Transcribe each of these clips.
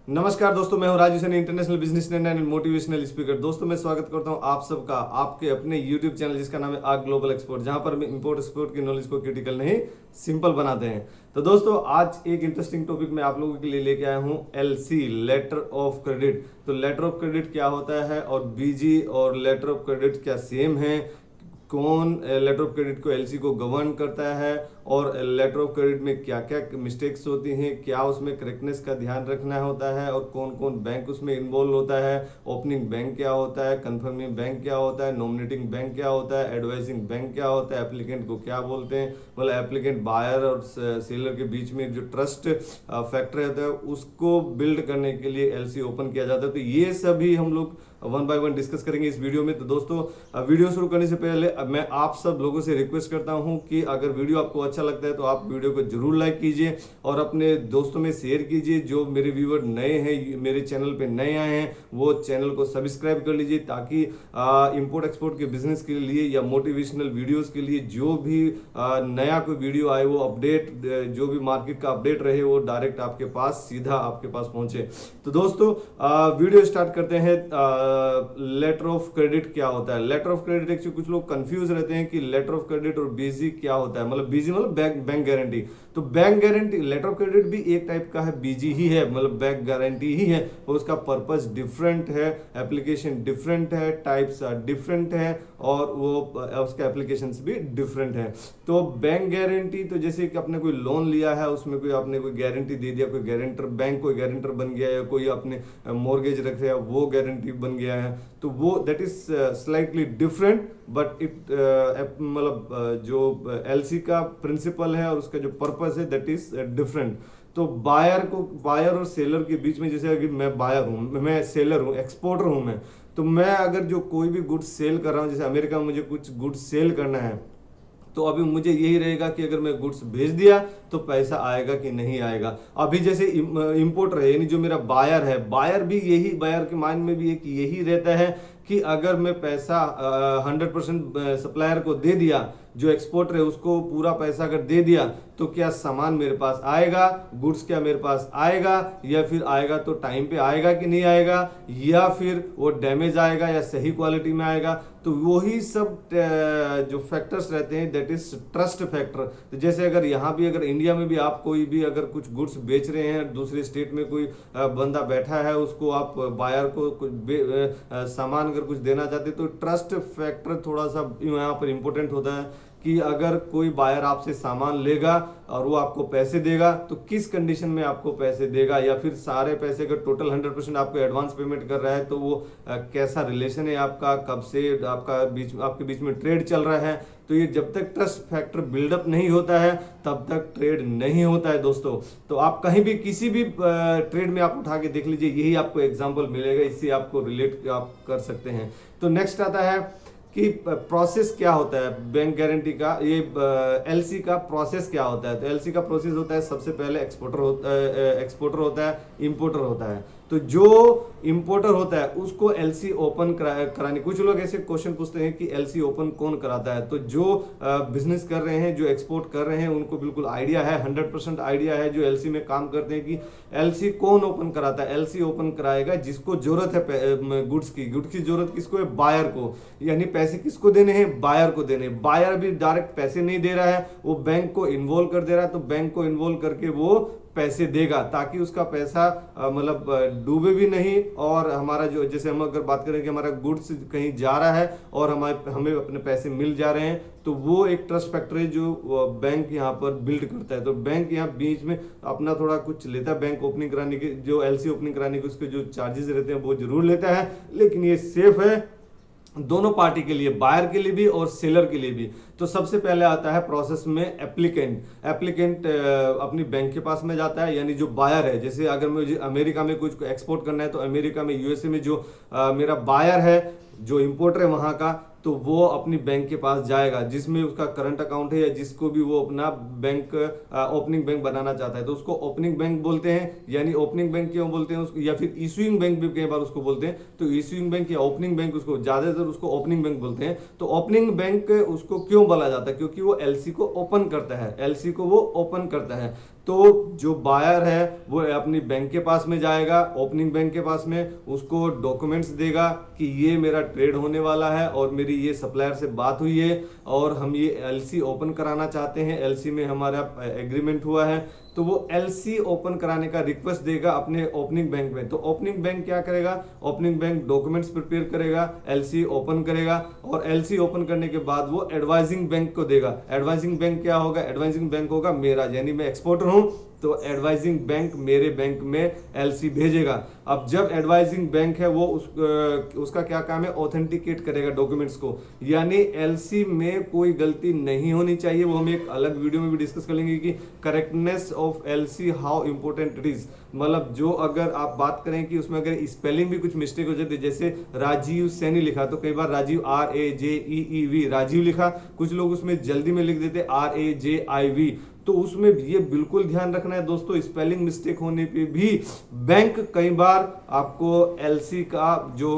नमस्कार दोस्तों, मैं हूं Raju Saini, international businessman and motivational speaker. दोस्तों, मैं स्वागत करता हूं आप सबका आपके अपने यूट्यूब चैनल जिसका नाम है आग ग्लोबल एक्सपोर्ट, जहां पर हम इंपोर्ट एक्सपोर्ट की नॉलेज को क्रिटिकल नहीं सिंपल बनाते हैं। तो दोस्तों, आज एक इंटरेस्टिंग टॉपिक मैं आप लोगों के लिए लेके आया हूं, एलसी, लेटर ऑफ क्रेडिट। तो लेटर ऑफ क्रेडिट क्या होता है और बीजी और लेटर ऑफ क्रेडिट क्या सेम है, कौन लेटर ऑफ क्रेडिट को एलसी को गवर्न करता है और लेटर ऑफ क्रेडिट में क्या क्या मिस्टेक्स होती हैं, क्या उसमें करेक्टनेस का ध्यान रखना होता है और कौन कौन बैंक उसमें इन्वॉल्व होता है, ओपनिंग बैंक क्या होता है, कंफर्मिंग बैंक क्या होता है, नॉमिनेटिंग बैंक क्या होता है, एडवाइजिंग बैंक क्या होता है, एप्लीकेंट को क्या बोलते हैं, मतलब एप्लीकेंट बायर और सेलर के बीच में जो ट्रस्ट फैक्टर रहता है उसको बिल्ड करने के लिए एलसी ओपन किया जाता है। तो ये सभी हम लोग वन बाय वन डिस्कस करेंगे इस वीडियो में। तो दोस्तों, वीडियो शुरू करने से पहले मैं आप सब लोगों से रिक्वेस्ट करता हूं कि अगर वीडियो आपको अच्छा लगता है तो आप वीडियो को जरूर लाइक कीजिए और अपने दोस्तों में शेयर कीजिए। जो मेरे व्यूअर नए हैं, मेरे चैनल पे नए आए हैं, वो चैनल को सब्सक्राइब कर लीजिए ताकि इंपोर्ट एक्सपोर्ट के बिजनेस के लिए या मोटिवेशनल वीडियोस के लिए जो भी नया कोई वीडियो आए, वो अपडेट, जो भी मार्केट का अपडेट रहे, वो डायरेक्ट आपके पास, सीधा आपके पास पहुंचे। तो दोस्तों, वीडियो स्टार्ट करते हैं। लेटर ऑफ क्रेडिट क्या होता है? लेटर ऑफ क्रेडिट, एक्चुअली कुछ लोग कंफ्यूज रहते हैं कि लेटर ऑफ क्रेडिट और बीजी क्या होता है। मतलब बीजी मतलब बैंक गारंटी। तो bank guarantee, letter of credit भी एक टाइप का है, बीजी ही है, मतलब बैंक गारंटी ही है, और उसका पर्पस डिफरेंट है, एप्लीकेशन डिफरेंट है, टाइप्स डिफरेंट है और वो उसके एप्लीकेशंस भी डिफरेंट है। तो बैंक गारंटी, तो जैसे कि आपने कोई लोन लिया है, उसमें कोई आपने कोई गारंटी दे दिया, कोई गारंटर, बैंक कोई गारंटर बन गया, या कोई आपने मॉर्गेज रख रहा है वो गारंटी बन गया है, तो वो that is slightly different. But it मतलब जो एलसी का प्रिंसिपल है और उसका जो पर्पस है दैट इज डिफरेंट। तो बायर और सेलर के बीच में, जैसे अगर मैं बायर हूँ, मैं सेलर हूँ, एक्सपोर्टर हूँ मैं, तो मैं अगर जो कोई भी गुड्स सेल कर रहा हूँ, जैसे अमेरिका में मुझे कुछ गुड्स सेल करना है, तो अभी मुझे यही रहेगा कि अगर मैं गुड्स भेज दिया तो पैसा आएगा कि नहीं आएगा। अभी जैसे इंपोर्टर है, यानी जो मेरा बायर है, बायर भी यही, बायर के माइंड में भी एक यही रहता है कि अगर मैं पैसा 100% सप्लायर को दे दिया, जो एक्सपोर्टर है उसको पूरा पैसा अगर दे दिया, तो क्या सामान मेरे पास आएगा, गुड्स क्या मेरे पास आएगा, या फिर आएगा तो टाइम पे आएगा कि नहीं आएगा, या फिर वो डैमेज आएगा या सही क्वालिटी में आएगा। तो वही सब जो फैक्टर्स रहते हैं दैट इज ट्रस्ट फैक्टर। तो जैसे अगर यहाँ भी, अगर इंडिया में भी आप कोई भी अगर कुछ गुड्स बेच रहे हैं, दूसरे स्टेट में कोई बंदा बैठा है, उसको आप बायर को कुछ सामान अगर कुछ देना चाहते, तो ट्रस्ट फैक्टर थोड़ा सा यहाँ पर इंपॉर्टेंट होता है कि अगर कोई बायर आपसे सामान लेगा और वो आपको पैसे देगा, तो किस कंडीशन में आपको पैसे देगा, या फिर सारे पैसे अगर टोटल 100% आपको एडवांस पेमेंट कर रहा है, तो वो कैसा रिलेशन है आपका, कब से आपके बीच में ट्रेड चल रहा है। तो ये जब तक ट्रस्ट फैक्टर बिल्डअप नहीं होता है तब तक ट्रेड नहीं होता है दोस्तों। तो आप कहीं भी किसी भी ट्रेड में आप उठा के देख लीजिए, यही आपको एग्जांपल मिलेगा, इससे आपको रिलेट आप कर सकते हैं। तो नेक्स्ट आता है कि प्रोसेस क्या होता है बैंक गारंटी का, ये एलसी का प्रोसेस क्या होता है। तो एलसी का प्रोसेस होता है, सबसे पहले एक्सपोर्टर होता है, इंपोर्टर होता है। तो जो इंपोर्टर होता है उसको एलसी ओपन करानी, कुछ लोग ऐसे क्वेश्चन पूछते हैं कि एलसी ओपन कौन कराता है। तो जो बिजनेस कर रहे हैं, जो एक्सपोर्ट कर रहे हैं, उनको बिल्कुल आइडिया है, 100% आइडिया है, जो एलसी में काम करते हैं, कि एलसी कौन ओपन कराता है। एलसी ओपन कराएगा जिसको जरूरत है गुड्स की जरूरत किसको है, बायर को। यानी पैसे किसको देने हैं, बायर को देने। बायर भी डायरेक्ट पैसे नहीं दे रहा है, वो बैंक को इन्वॉल्व कर दे रहा है, तो बैंक को इन्वॉल्व करके वो पैसे देगा ताकि उसका पैसा मतलब डूबे भी नहीं, और हमारा जो, जैसे हम अगर बात करें कि हमारा गुड्स कहीं जा रहा है और हमें अपने पैसे मिल जा रहे हैं, तो वो एक ट्रस्ट फैक्टर है जो बैंक यहाँ पर बिल्ड करता है। तो बैंक यहाँ बीच में अपना थोड़ा कुछ लेता है, बैंक ओपनिंग कराने के, जो एलसी ओपनिंग कराने के उसके जो चार्जेस रहते हैं वो जरूर लेता है, लेकिन ये सेफ है दोनों पार्टी के लिए, बायर के लिए भी और सेलर के लिए भी। तो सबसे पहले आता है प्रोसेस में एप्लीकेंट अपनी बैंक के पास में जाता है, यानी जो बायर है। जैसे अगर मुझे अमेरिका में कुछ एक्सपोर्ट करना है, तो अमेरिका में, यूएसए में जो मेरा बायर है, जो इंपोर्टर है वहां का, तो वो अपनी बैंक के पास जाएगा जिसमें उसका करंट अकाउंट है, या जिसको भी वो अपना बैंक ओपनिंग बैंक बनाना चाहता है, तो उसको ओपनिंग बैंक बोलते हैं। यानी ओपनिंग बैंक क्यों बोलते हैं उसको, या फिर इशूइंग बैंक भी कई बार उसको बोलते हैं। तो इशूइंग बैंक या ओपनिंग बैंक, उसको ज्यादातर उसको ओपनिंग बैंक बोलते हैं। तो ओपनिंग बैंक उसको क्यों बोला जाता है, क्योंकि वो एलसी को ओपन करता है, एलसी को वो ओपन करता है। तो जो बायर है वो अपनी बैंक के पास में जाएगा, ओपनिंग बैंक के पास में, उसको डॉक्यूमेंट्स देगा कि ये मेरा ट्रेड होने वाला है और मेरी ये सप्लायर से बात हुई है और हम ये एलसी ओपन कराना चाहते हैं, एलसी में हमारा एग्रीमेंट हुआ है। तो वो एलसी ओपन कराने का रिक्वेस्ट देगा अपने ओपनिंग बैंक में। तो ओपनिंग बैंक क्या करेगा, ओपनिंग बैंक डॉक्यूमेंट्स प्रिपेयर करेगा, एलसी ओपन करेगा और एलसी ओपन करने के बाद वो एडवाइजिंग बैंक को देगा। एडवाइजिंग बैंक क्या होगा, एडवाइजिंग बैंक होगा मेरा, यानी मैं एक्सपोर्टर हूं तो एडवाइजिंग बैंक मेरे बैंक में एलसी भेजेगा। अब जब एडवाइजिंग बैंक है वो उसका क्या काम है, ऑथेंटिकेट करेगा डॉक्यूमेंट्स को, यानी एलसी में कोई गलती नहीं होनी चाहिए। वो हम एक अलग वीडियो में भी डिस्कस कर लेंगे कि correctness of LC how important it is. मतलब जो अगर आप बात करें कि उसमें अगर स्पेलिंग भी कुछ मिस्टेक हो जाती है, जैसे राजीव सैनी लिखा तो कई बार राजीव RAJEEV राजीव लिखा, कुछ लोग उसमें जल्दी में लिख देते RAJIV। तो उसमें ये बिल्कुल ध्यान रखना है दोस्तों, स्पेलिंग मिस्टेक होने पे भी बैंक कई बार आपको एलसी का जो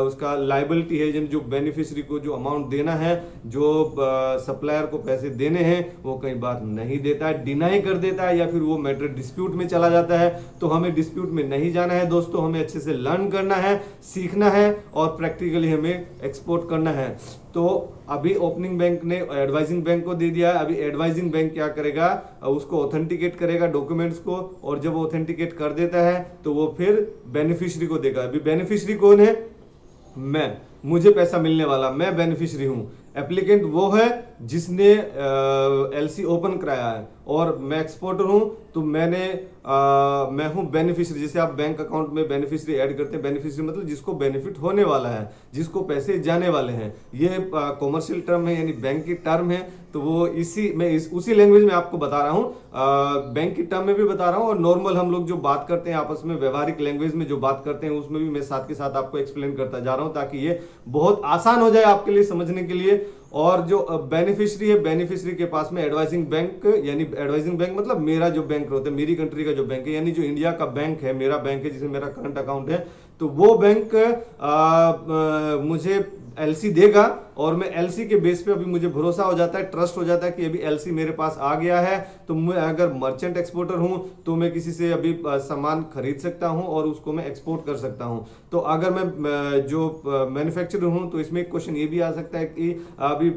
उसका लायबिलिटी है, जो बेनिफिशियरी को जो अमाउंट देना है, जो सप्लायर को पैसे देने हैं, वो कई बार नहीं देता है, डिनाई कर देता है, या फिर वो मैटर डिस्प्यूट में चला जाता है। तो हमें डिस्प्यूट में नहीं जाना है दोस्तों, हमें अच्छे से लर्न करना है, सीखना है और प्रैक्टिकली हमें एक्सपोर्ट करना है। तो अभी ओपनिंग बैंक ने एडवाइजिंग बैंक को दे दिया है, अभी एडवाइजिंग बैंक क्या करेगा, उसको ऑथेंटिकेट करेगा डॉक्यूमेंट्स को, और जब ऑथेंटिकेट कर देता है तो वो फिर बेनिफिशियरी को देगा। अभी बेनिफिशियरी कौन है, मैं, मुझे पैसा मिलने वाला, मैं बेनिफिशियरी हूं। एप्लीकेंट वो है जिसने एलसी ओपन कराया है, और मैं एक्सपोर्टर हूं तो मैं हूं बेनिफिशियरी। जैसे आप बैंक अकाउंट में बेनिफिशियरी ऐड करते हैं, बेनिफिशियरी मतलब जिसको बेनिफिट होने वाला है, जिसको पैसे जाने वाले हैं। ये कॉमर्शियल टर्म है, यानी बैंक की टर्म है। तो वो उसी लैंग्वेज में आपको बता रहा हूं, बैंक की टर्म में भी बता रहा हूं, और नॉर्मल हम लोग जो बात करते हैं आपस में व्यवहारिक लैंग्वेज में जो बात करते हैं उसमें भी मैं साथ के साथ आपको एक्सप्लेन करता जा रहा हूं, ताकि ये बहुत आसान हो जाए आपके लिए समझने के लिए। और जो बेनिफिशियरी है, बेनिफिशियरी के पास में एडवाइजिंग बैंक, यानी एडवाइजिंग बैंक मतलब मेरा जो बैंक होता है, मेरी कंट्री का जो बैंक है, यानी जो इंडिया का बैंक है, मेरा बैंक है जिसमें मेरा करंट अकाउंट है, तो वो बैंक मुझे एलसी देगा, और मैं एलसी के बेस पे अभी मुझे भरोसा हो जाता है, ट्रस्ट हो जाता है कि अभी एलसी मेरे पास आ गया है। तो मैं अगर मर्चेंट एक्सपोर्टर हूं तो मैं किसी से अभी सामान खरीद सकता हूं और उसको मैं एक्सपोर्ट कर सकता हूं। तो अगर मैं जो मैन्युफैक्चरर हूं तो इसमें एक क्वेश्चन ये भी आ सकता है कि अभी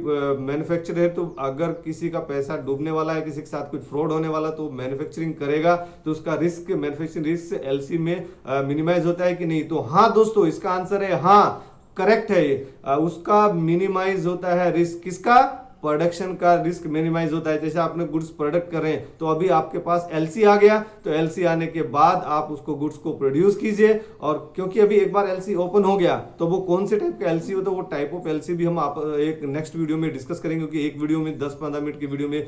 मैन्युफैक्चरर है तो अगर किसी का पैसा डूबने वाला है, किसी के साथ कुछ फ्रॉड होने वाला, तो मैन्युफैक्चरिंग करेगा तो उसका रिस्क, मैन्युफैक्चरिंग रिस्क एलसी में मिनिमाइज होता है कि नहीं। तो हाँ दोस्तों, इसका आंसर है हाँ, करेक्ट है ये। उसका मिनिमाइज होता है रिस्क, किसका, प्रोडक्शन का रिस्क मिनिमाइज होता है। जैसे आपने गुड्स प्रोडक्ट कर रहे हैं तो अभी आपके पास एलसी आ गया, तो एलसी आने के बाद आप उसको गुड्स को प्रोड्यूस कीजिए, और क्योंकि अभी एक बार एलसी ओपन हो गया तो वो कौन से टाइप का एलसी होता है, वो टाइप ऑफ एलसी भी हम आप एक नेक्स्ट वीडियो में डिस्कस करेंगे, क्योंकि एक वीडियो में 10-15 मिनट की वीडियो में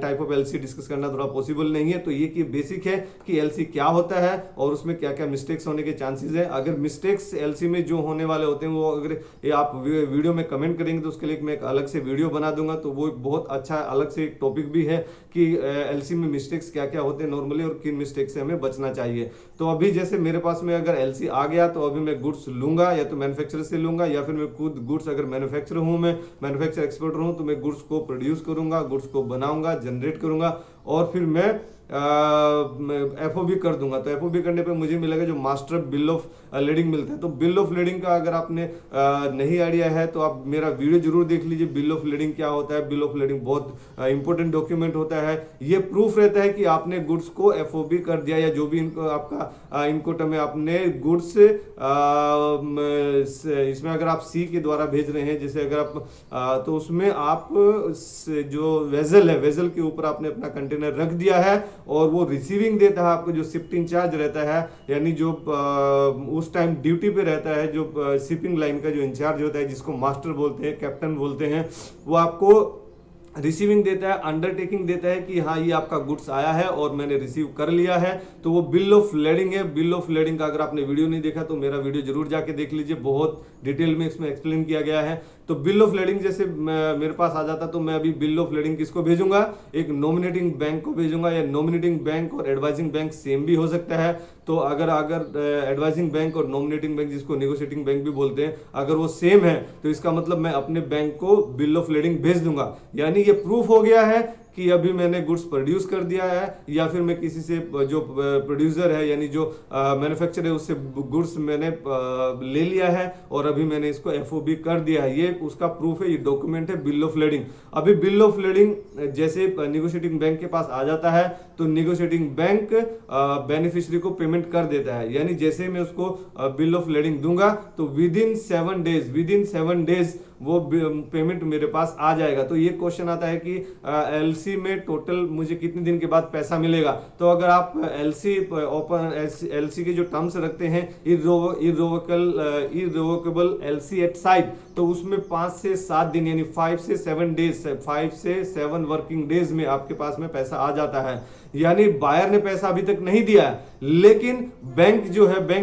टाइप ऑफ एलसी डिस्कस करना थोड़ा पॉसिबल नहीं है। तो ये कि बेसिक है कि एलसी क्या होता है और उसमें क्या क्या मिस्टेक्स होने के चांसेस है। अगर मिस्टेक्स एलसी में जो होने वाले होते हैं वो अगर ये आप वीडियो में कमेंट करेंगे तो उसके लिए मैं एक अलग से वीडियो बना दूंगा। तो वो एक बहुत अच्छा अलग से एक टॉपिक भी है कि एलसी में मिस्टेक्स क्या क्या होते हैं नॉर्मली, और किन मिस्टेक से हमें बचना चाहिए। तो अभी जैसे मेरे पास में अगर एलसी आ गया तो अभी मैं गुड्स लूंगा, या तो मैन्युफैक्चरर से लूंगा, या फिर मैं खुद गुड्स, अगर मैन्युफैक्चरर हूं, मैं मैन्युफैक्चर एक्सपोर्टर हूं, तो मैं गुड्स को प्रोड्यूस करूंगा, गुड्स को बनाऊंगा, जनरेट करूंगा, और फिर मैं एफओबी कर दूंगा। तो एफओबी करने पे मुझे मिलेगा जो मास्टर बिल ऑफ लीडिंग मिलता है। तो बिल ऑफ लीडिंग का अगर आपने नहीं आइडिया है तो आप मेरा वीडियो जरूर देख लीजिए, बिल ऑफ लीडिंग क्या होता है। बिल ऑफ लीडिंग बहुत इंपॉर्टेंट डॉक्यूमेंट होता है। ये प्रूफ रहता है कि आपने गुड्स को एफओबी कर दिया, या जो भी इनको आपका इनकोट में आपने गुड्स इसमें अगर आप सी के द्वारा भेज रहे हैं, जैसे अगर आप तो उसमें आप जो वेजल है, वेजल के ऊपर आपने अपना कंटेनर रख दिया है, और वो रिसीविंग देता है आपको, जो शिफ्टिंग चार्ज रहता है, यानी जो उस टाइम ड्यूटी पे रहता है, जो शिपिंग लाइन का जो इंचार्ज होता है, जिसको मास्टर बोलते हैं, कैप्टन बोलते हैं, वो आपको रिसीविंग देता है, अंडरटेकिंग देता है कि हाँ ये आपका गुड्स आया है और मैंने रिसीव कर लिया है। तो वो बिल ऑफ लेडिंग है। बिल ऑफ लेडिंग का अगर आपने वीडियो नहीं देखा तो मेरा वीडियो जरूर जाके देख लीजिए, बहुत डिटेल में इसमें एक्सप्लेन किया गया है। तो बिल ऑफ लेडिंग जैसे मेरे पास आ जाता तो मैं अभी बिल ऑफ लेडिंग किसको भेजूंगा, एक नॉमिनेटिंग बैंक को भेजूंगा, या नॉमिनेटिंग बैंक और एडवाइजिंग बैंक सेम भी हो सकता है। तो अगर एडवाइजिंग बैंक और नॉमिनेटिंग बैंक, जिसको नेगोशिएटिंग बैंक भी बोलते हैं, अगर वो सेम है तो इसका मतलब मैं अपने बैंक को बिल ऑफ लेडिंग भेज दूंगा। यानी ये प्रूफ हो गया है कि अभी मैंने गुड्स प्रोड्यूस कर दिया है या फिर मैं किसी से जो प्रोड्यूसर है यानी जो मैन्युफैक्चरर है उससे गुड्स मैंने ले लिया है और अभी मैंने इसको एफओबी कर दिया है, ये उसका प्रूफ है, ये डॉक्यूमेंट है बिल ऑफ लेडिंग। अभी बिल ऑफ लेडिंग जैसे नेगोशिएटिंग बैंक के पास आ जाता है तो नेगोशिएटिंग बैंक बेनिफिशियरी को पेमेंट कर देता है, यानी जैसे मैं उसको बिल ऑफ लेडिंग दूंगा तो विद इन 7 डेज वो पेमेंट मेरे पास आ जाएगा। तो ये क्वेश्चन आता है कि एलसी में टोटल मुझे कितने दिन के बाद पैसा मिलेगा। तो अगर आप एलसी के जो टर्म्स रखते हैं इररिवोकेबल एलसी एट साइट, तो उसमें 5 से 7 दिन यानी 5 से 7 वर्किंग डेज में आपके पास में पैसा आ जाता है। यानी बायर ने पैसा अभी तक नहीं दिया है, लेकिन बैंक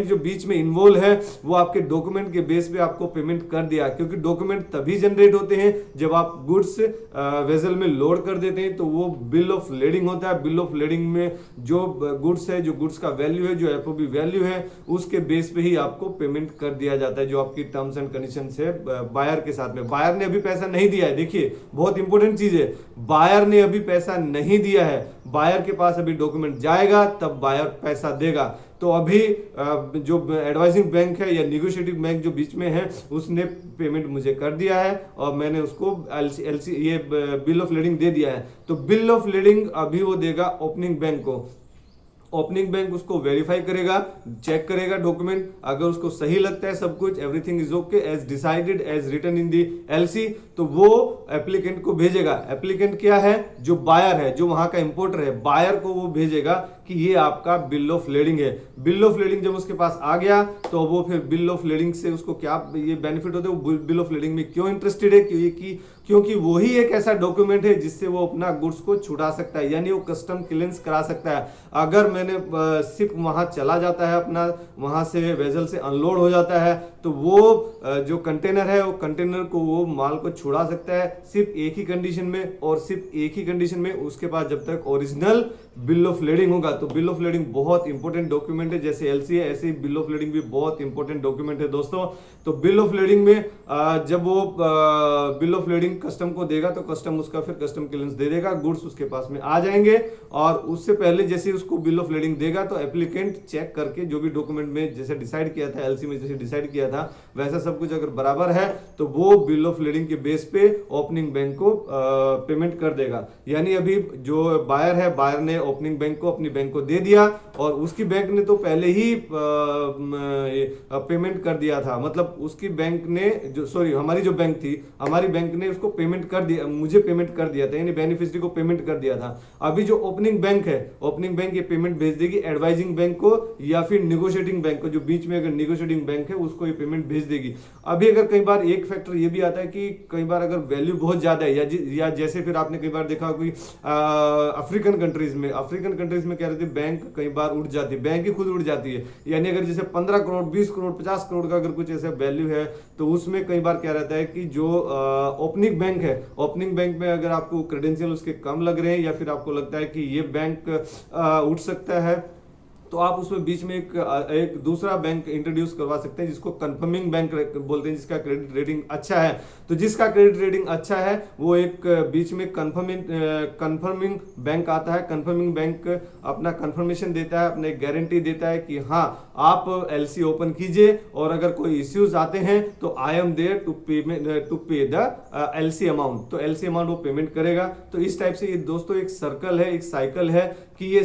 जो बीच में इन्वॉल्व है वो आपके डॉक्यूमेंट के बेस पे आपको पेमेंट कर दिया, क्योंकि डॉक्यूमेंट तभी जनरेट होते हैं जब आप गुड्स वेसल में लोड कर देते हैं, तो वो बिल ऑफ लेडिंग होता है। बिल ऑफ लेडिंग में जो गुड्स है, जो गुड्स का वैल्यू है, जो एफओबी वैल्यू है, उसके बेस पे ही आपको पेमेंट कर दिया जाता है, जो आपकी टर्म्स एंड कंडीशन है बायर के साथ में। बायर ने अभी पैसा नहीं दिया है, देखिए बहुत इंपॉर्टेंट चीज है, बायर ने अभी पैसा नहीं दिया है, बायर के पास अभी डॉक्यूमेंट जाएगा तब बायर पैसा देगा। तो अभी जो एडवाइजिंग बैंक है या नेगोशिएटिंग बैंक जो बीच में है उसने पेमेंट मुझे कर दिया है और मैंने उसको एलसी ये बिल ऑफ लेडिंग दे दिया है। तो बिल ऑफ लेडिंग अभी वो देगा ओपनिंग बैंक को, ओपनिंग बैंक उसको वेरीफाई करेगा, चेक करेगा डॉक्यूमेंट, अगर उसको सही लगता है सब कुछ, everything is okay as decided as written in the LC, तो वो एप्लीकेंट को भेजेगा। एप्लीकेंट क्या है? जो बायर है, जो वहां का इंपोर्टर है, बायर को वो भेजेगा कि ये आपका बिल ऑफ लेडिंग है। बिल ऑफ लेडिंग जब उसके पास आ गया तो वो फिर बिल ऑफ लेडिंग से उसको क्या ये बेनिफिट होते हैं, वो बिल ऑफ लेडिंग में क्यों इंटरेस्टेड है? क्योंकि वही एक ऐसा डॉक्यूमेंट है जिससे वो अपना गुड्स को छुड़ा सकता है, यानी वो कस्टम क्लियरेंस करा सकता है। अगर मैंने शिप वहां चला जाता है, अपना वहां से वेजल से अनलोड हो जाता है, तो वो जो कंटेनर है वो कंटेनर को वो माल को छुड़ा सकता है सिर्फ एक ही कंडीशन में, और सिर्फ एक ही कंडीशन में उसके पास जब तक ओरिजिनल बिल ऑफ लेडिंग होगा। तो बिल ऑफ लेडिंग बहुत इंपॉर्टेंट डॉक्यूमेंट है, जैसे एलसी है ऐसे ही बिल ऑफ लेडिंग भी बहुत इंपॉर्टेंट डॉक्यूमेंट है दोस्तों। तो बिल ऑफ लेडिंग में जब वो बिल ऑफ लेडिंग कस्टम को देगा तो कस्टम उसका फिर कस्टम क्लियरेंस दे देगा, गुड्स उसके पास में आ जाएंगे। और उससे पहले जैसे उसको बिल ऑफ लेडिंग देगा तो एप्लीकेंट चेक करके जो भी डॉक्यूमेंट में जैसे डिसाइड किया था, एलसी में जैसे डिसाइड किया था वैसा सब कुछ अगर बराबर है तो वो बिल ऑफ लेडिंग के बेस पे ओपनिंग बैंक को पेमेंट कर देगा। यानी अभी जो बायर है, बायर ने ओपनिंग बैंक को अपनी बैंक को दे दिया और उसकी बैंक ने तो पहले ही पेमेंट कर दिया था, मतलब उसकी बैंक ने हमारी जो बैंक थी, हमारी बैंक ने उसको पेमेंट कर दिया, मुझे पेमेंट कर दिया था, यानी बेनिफिशियरी को पेमेंट कर दिया था। अभी जो ओपनिंग बैंक है, ओपनिंग बैंक ये पेमेंट भेज देगी एडवाइजिंग बैंक को या फिर नेगोशिएटिंग बैंक को, जो बीच में अगर नेगोशिएटिंग बैंक है उसको ये पेमेंट भेज देगी। अभी अगर कई बार एक फैक्टर ये भी आता है कि कई बार अगर वैल्यू बहुत ज्यादा है या जैसे फिर आपने कई बार देखा कोई अफ्रीकन कंट्रीज में क्या रहती है, बैंक कई बार उठ जाती है, बैंक ही खुद उठ जाती है। यानी अगर जैसे 15 करोड़ 20 करोड़ 50 करोड़ का अगर कुछ ऐसा वैल्यू है तो उसमें कई बार क्या रहता है कि जो ओपनिंग बैंक है, ओपनिंग बैंक में अगर आपको क्रेडेंशियल उसके कम लग रहे हैं या फिर आपको लगता है कि ये बैंक उठ सकता है, तो आप उसमें बीच में एक दूसरा बैंक इंट्रोड्यूस करवा सकते हैं जिसको कंफर्मिंग बैंक बोलते हैं, जिसका क्रेडिट रेटिंग अच्छा है। तो जिसका क्रेडिट रेटिंग अच्छा है वो एक बीच में कंफर्मिंग बैंक आता है। कंफर्मिंग बैंक अपना कंफर्मेशन देता है, अपने गारंटी देता है कि हाँ आप एलसी ओपन कीजिए और अगर कोई इश्यूज आते हैं तो आई एम देयर टू पे द एलसी अमाउंट, तो एलसी अमाउंट वो पेमेंट करेगा। तो इस टाइप से ये दोस्तों एक सर्कल है, एक साइकिल है कि ये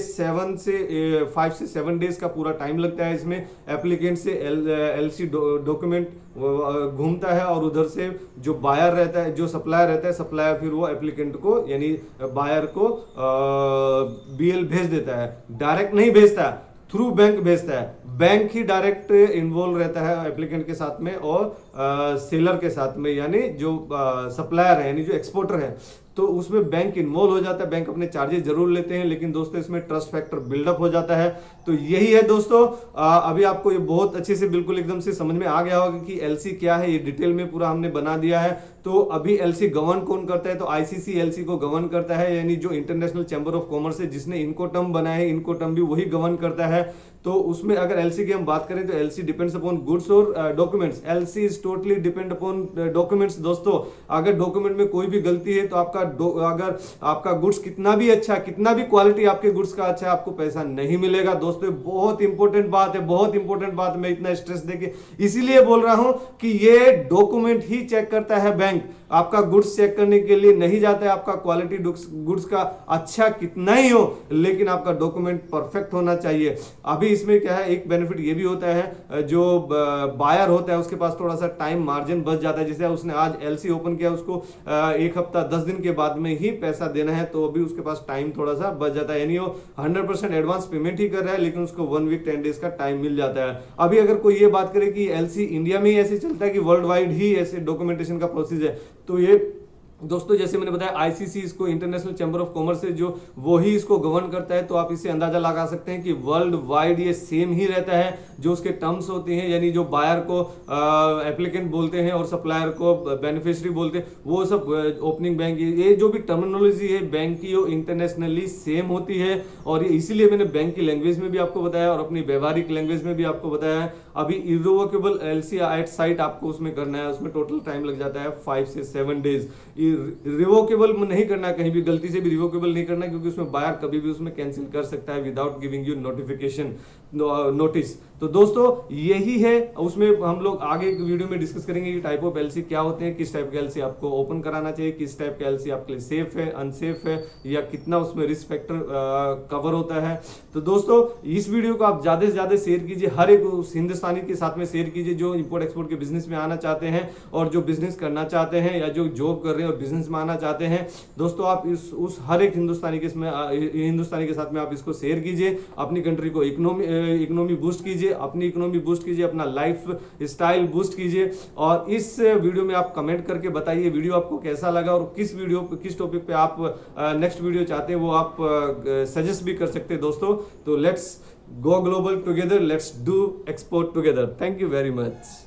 5 से 7 डेज का पूरा टाइम लगता है इसमें। एप्लीकेंट से एलसी डॉक्यूमेंट घूमता है और उधर से जो बायर रहता है, जो सप्लायर रहता है, सप्लायर फिर वो एप्लीकेंट को यानी बायर को बीएल भेज देता है। डायरेक्ट नहीं भेजता, थ्रू बैंक भेजता है। बैंक ही डायरेक्ट इन्वॉल्व रहता है एप्लीकेंट के साथ में और सेलर के साथ में, यानी जो सप्लायर है यानी जो एक्सपोर्टर है, तो उसमें बैंक इन्वॉल्व हो जाता है। बैंक अपने चार्जेस जरूर लेते हैं लेकिन दोस्तों इसमें ट्रस्ट फैक्टर बिल्डअप हो जाता है। तो यही है दोस्तों, अभी आपको ये बहुत अच्छे से बिल्कुल एकदम से समझ में आ गया होगा कि एलसी क्या है, ये डिटेल में पूरा हमने बना दिया है। तो अभी एलसी गवर्न कौन करता है, तो आईसीसी एलसी को गवर्न करता है, यानी जो इंटरनेशनल चैम्बर ऑफ कॉमर्स है जिसने इनकोटर्म बनाया है, इनकोटर्म भी वही गवर्न करता है। तो उसमें अगर एलसी की हम बात करें तो एलसी डिपेंड्स अपॉन गुड्स और documents. LC is totally depend upon documents. दोस्तों अगर डॉक्यूमेंट में कोई भी गलती है तो अगर आपका गुड्स कितना भी अच्छा, कितना भी क्वालिटी आपके गुड्स का अच्छा है, आपको पैसा नहीं मिलेगा। दोस्तों बहुत इंपॉर्टेंट बात है, बहुत इंपॉर्टेंट बात, मैं इतना स्ट्रेस देके इसीलिए बोल रहा हूं कि ये डॉक्यूमेंट ही चेक करता है बैंक, आपका गुड्स चेक करने के लिए नहीं जाता है। आपका क्वालिटी गुड्स का अच्छा कितना ही हो, लेकिन आपका डॉक्यूमेंट परफेक्ट होना चाहिए। अभी इसमें क्या है, एक बेनिफिट ये भी होता है, जो बायर होता है उसके पास थोड़ा सा टाइम मार्जिन बच जाता है। जैसे उसने आज एलसी ओपन किया, उसको एक हफ्ता 10 दिन के बाद में ही पैसा देना है, तो अभी उसके पास टाइम थोड़ा सा बच जाता है, यानी वो 100% एडवांस पेमेंट ही कर रहा है, लेकिन उसको 1 वीक 10 डेज का टाइम मिल जाता है। अभी अगर कोई ये बात करे कि एलसी इंडिया में ही ऐसे चलता है कि वर्ल्ड वाइड ही ऐसे डॉक्यूमेंटेशन का प्रोसेस है, तो ये दोस्तों जैसे मैंने बताया आईसीसी इसको इंटरनेशनल चैम्बर ऑफ कॉमर्स है जो वो ही इसको गवर्न करता है। तो आप इससे अंदाजा लगा सकते हैं कि वर्ल्ड वाइड ये सेम ही रहता है। जो उसके टर्म्स होते हैं, यानी जो बायर को एप्लीकेंट बोलते हैं और सप्लायर को बेनिफिशियरी बोलते हैं, वो सब ओपनिंग बैंक, ये जो भी टर्मिनोलॉजी है बैंक की, वो इंटरनेशनली सेम होती है। और ये इसीलिए मैंने बैंक की लैंग्वेज में भी आपको बताया और अपनी व्यवहारिक लैंग्वेज में भी आपको बताया है। अभी इर्रिवोकेबल एलसी एट साइट आपको उसमें करना है, उसमें टोटल टाइम लग जाता है 5 से 7 डेज। रिवोकेबल नहीं करना, कहीं भी गलती से भी रिवोकेबल नहीं करना, क्योंकि उसमें बायर कभी भी उसमें कैंसिल कर सकता है without giving you notification notice. तो दोस्तों यही है, उसमें हम लोग आगे एक वीडियो में डिस्कस करेंगे कि टाइप ऑफ एलसी क्या होते हैं, किस टाइप के एलसी आपको ओपन कराना चाहिए, किस टाइप का एलसी आपके लिए सेफ है, अनसेफ है, या कितना उसमें रिस्क फैक्टर कवर होता है। तो दोस्तों इस वीडियो को आप ज्यादा से ज्यादा शेयर कीजिए, हर एक उस हिंदुस्तानी के साथ में शेयर कीजिए जो इंपोर्ट एक्सपोर्ट के बिजनेस में आना चाहते हैं और जो बिजनेस करना चाहते हैं या जो जॉब कर रहे हैं और बिजनेस में आना चाहते हैं। दोस्तों आप उस हर एक हिंदुस्तानी के साथ में आप इसको शेयर कीजिए, अपनी कंट्री को इकोनॉमी बूस्ट कीजिए, अपनी इकोनॉमी बूस्ट कीजिए, अपना लाइफ स्टाइल बूस्ट कीजिए। और इस वीडियो में आप कमेंट करके बताइए वीडियो आपको कैसा लगा और किस टॉपिक पे आप नेक्स्ट वीडियो चाहते हैं, वो आप सजेस्ट भी कर सकते हैं दोस्तों। तो let's go global together, let's do export together. Thank you very much.